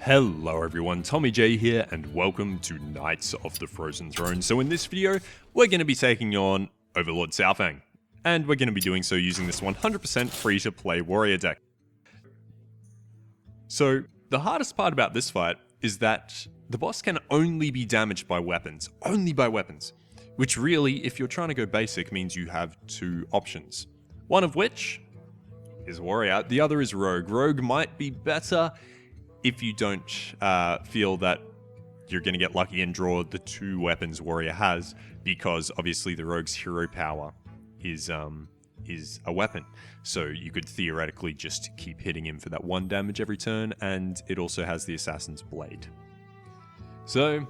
Hello everyone, Tommy J here, and welcome to Knights of the Frozen Throne. So in this video, we're going to be taking on Overlord Saurfang, and we're going to be doing so using this 100% free-to-play warrior deck. So the hardest part about this fight is that the boss can only be damaged by weapons, which really, if you're trying to go basic, means you have two options. One of which is warrior, the other is rogue. Rogue might be better if you don't feel that you're going to get lucky and draw the two weapons warrior has, because obviously the rogue's hero power is a weapon. So you could theoretically just keep hitting him for that 1 damage every turn, and it also has the assassin's blade. So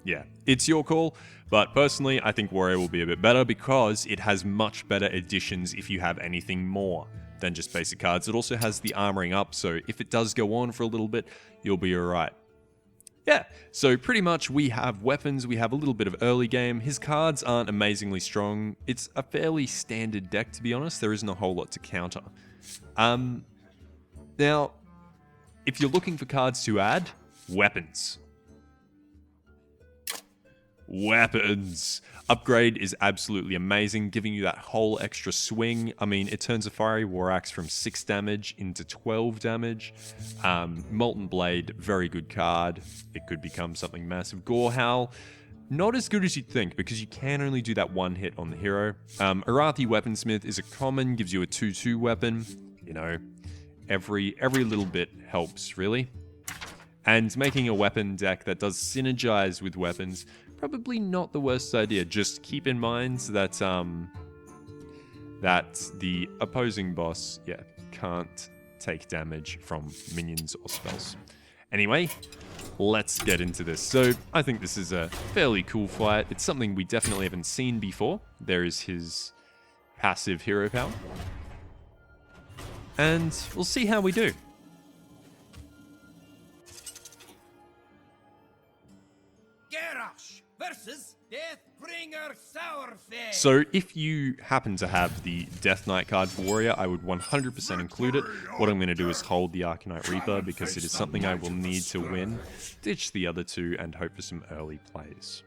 yeah, it's your call, but personally I think warrior will be a bit better because it has much better additions if you have anything more than just basic cards. It also has the armoring up, so if it does go on for a little bit, you'll be alright. Yeah, so pretty much we have weapons, we have a little bit of early game. His cards aren't amazingly strong. It's a fairly standard deck, to be honest. There isn't a whole lot to counter. Now, if you're looking for cards to add, weapons. Weapons. Upgrade is absolutely amazing, giving you that whole extra swing. I mean, it turns a Fiery War Axe from 6 damage into 12 damage. Molten Blade, very good card. It could become something massive. Gorehowl, not as good as you'd think, because you can only do that one hit on the hero. Arathi Weaponsmith is a common, gives you a 2/2 weapon. You know, every little bit helps, really. And making a weapon deck that does synergize with weapons, probably not the worst idea. Just keep in mind that that the opposing boss, can't take damage from minions or spells. Anyway, let's get into this. So I think this is a fairly cool fight. It's something we definitely haven't seen before. There is his passive hero power, and we'll see how we do. Versus Deathbringer Saurfang. So if you happen to have the Death Knight card for Warrior, I would 100% include it. What I'm going to do is hold the Arcanite Reaper because it is something I will need to win, ditch the other two, and hope for some early plays.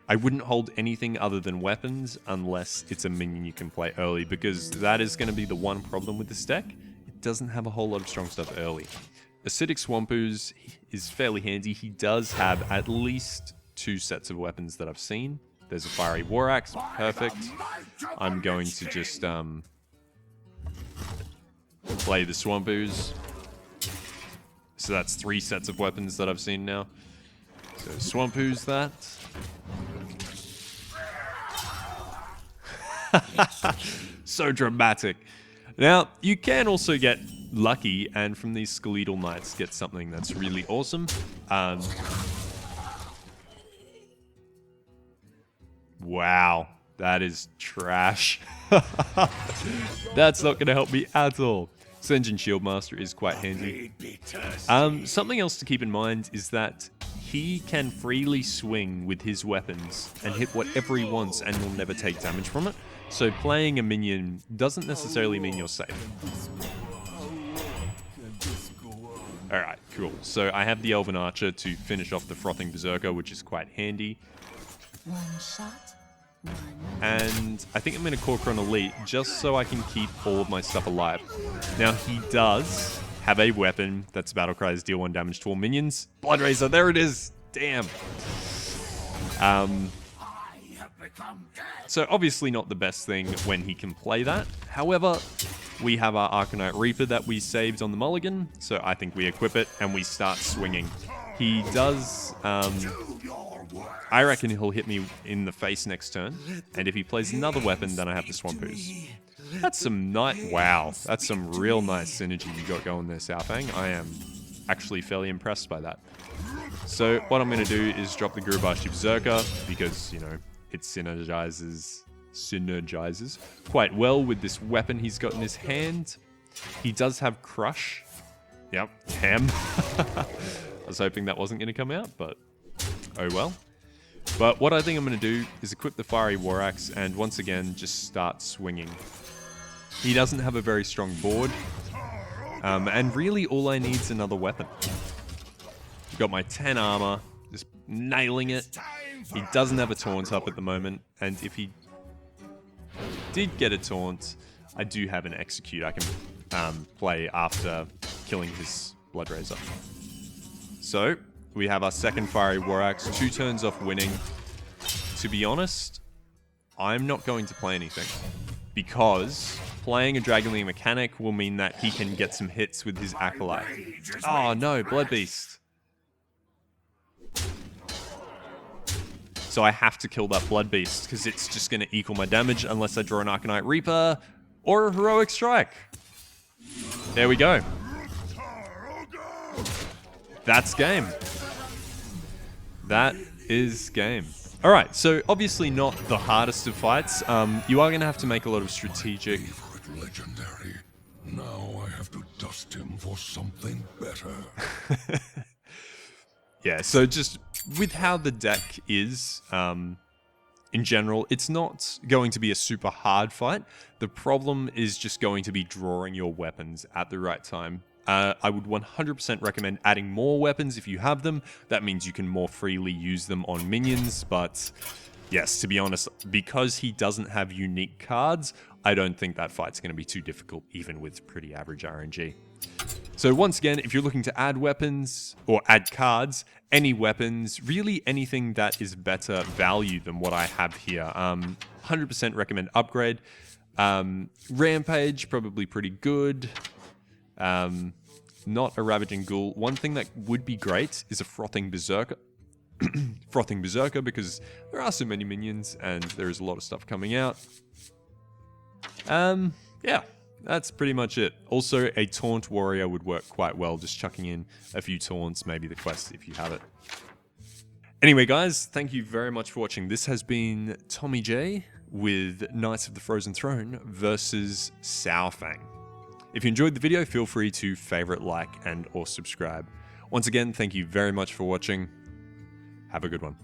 I wouldn't hold anything other than weapons unless it's a minion you can play early, because that is going to be the one problem with this deck. It doesn't have a whole lot of strong stuff early. Acidic Swampooze is fairly handy. He does have at least 2 sets of weapons that I've seen. There's a Fiery War Axe, perfect. I'm going to just play the Swampooze. So that's 3 sets of weapons that I've seen now. So Swampooze that. So dramatic. Now, you can also get lucky, and from these Skeletal Knights get something that's really awesome. Wow, that is trash. That's not going to help me at all. Senjin Shieldmaster is quite handy. Something else to keep in mind is that he can freely swing with his weapons and hit whatever he wants and will never take damage from it. So playing a minion doesn't necessarily mean you're safe. Alright, cool. So I have the Elven Archer to finish off the Frothing Berserker, which is quite handy. One shot, one. And I think I'm going to Corcoran Elite just so I can keep all of my stuff alive. Now, he does have a weapon that's Battle Cries, deal 1 damage to all minions. Blood Razor, there it is! Damn. So obviously not the best thing when he can play that. However, we have our Arcanite Reaper that we saved on the Mulligan, so I think we equip it and we start swinging. He does... I reckon he'll hit me in the face next turn, and if he plays another weapon, then I have the Swampooze. That's some wow, that's some real nice synergy you got going there, Saurfang. I am actually fairly impressed by that. So what I'm going to do is drop the Gurubashi Berserker, because, you know, it synergizes quite well with this weapon he's got in his hand. He does have Crush. Yep, Ham. I was hoping that wasn't going to come out, but oh well. But what I think I'm going to do is equip the Fiery War Axe and once again just start swinging. He doesn't have a very strong board, and really all I need is another weapon. Got my 10 armor, just nailing it. He doesn't have a taunt up at the moment, and if he did get a taunt, I do have an execute I can play after killing his Blood Razor. So, we have our second Fiery War Axe, 2 turns off winning. To be honest, I'm not going to play anything, because playing a Dragonly mechanic will mean that he can get some hits with his Acolyte. Oh no, Blood Beast. So I have to kill that Blood Beast, because it's just going to equal my damage unless I draw an Arcanite Reaper or a Heroic Strike. There we go. That's game. That is game. Alright, so obviously not the hardest of fights. You are going to have to make a lot of strategic... Legendary. Now I have to dust him for something better. Yeah, so just with how the deck is, in general, it's not going to be a super hard fight. The problem is just going to be drawing your weapons at the right time. I would 100% recommend adding more weapons if you have them. That means you can more freely use them on minions, but yes, to be honest, because he doesn't have unique cards, I don't think that fight's going to be too difficult, even with pretty average RNG. So once again, if you're looking to add weapons, or add cards, any weapons, really anything that is better value than what I have here, 100% recommend upgrade. Rampage, probably pretty good. Not a Ravaging Ghoul. One thing that would be great is a Frothing Berserker. Frothing Berserker, because there are so many minions and there is a lot of stuff coming out. Yeah, that's pretty much it. Also, a Taunt Warrior would work quite well, just chucking in a few taunts, maybe the quest if you have it. Anyway, guys, thank you very much for watching. This has been Tommy J with Knights of the Frozen Throne versus Saurfang. If you enjoyed the video, feel free to favorite, like, and or subscribe. Once again, thank you very much for watching. Have a good one.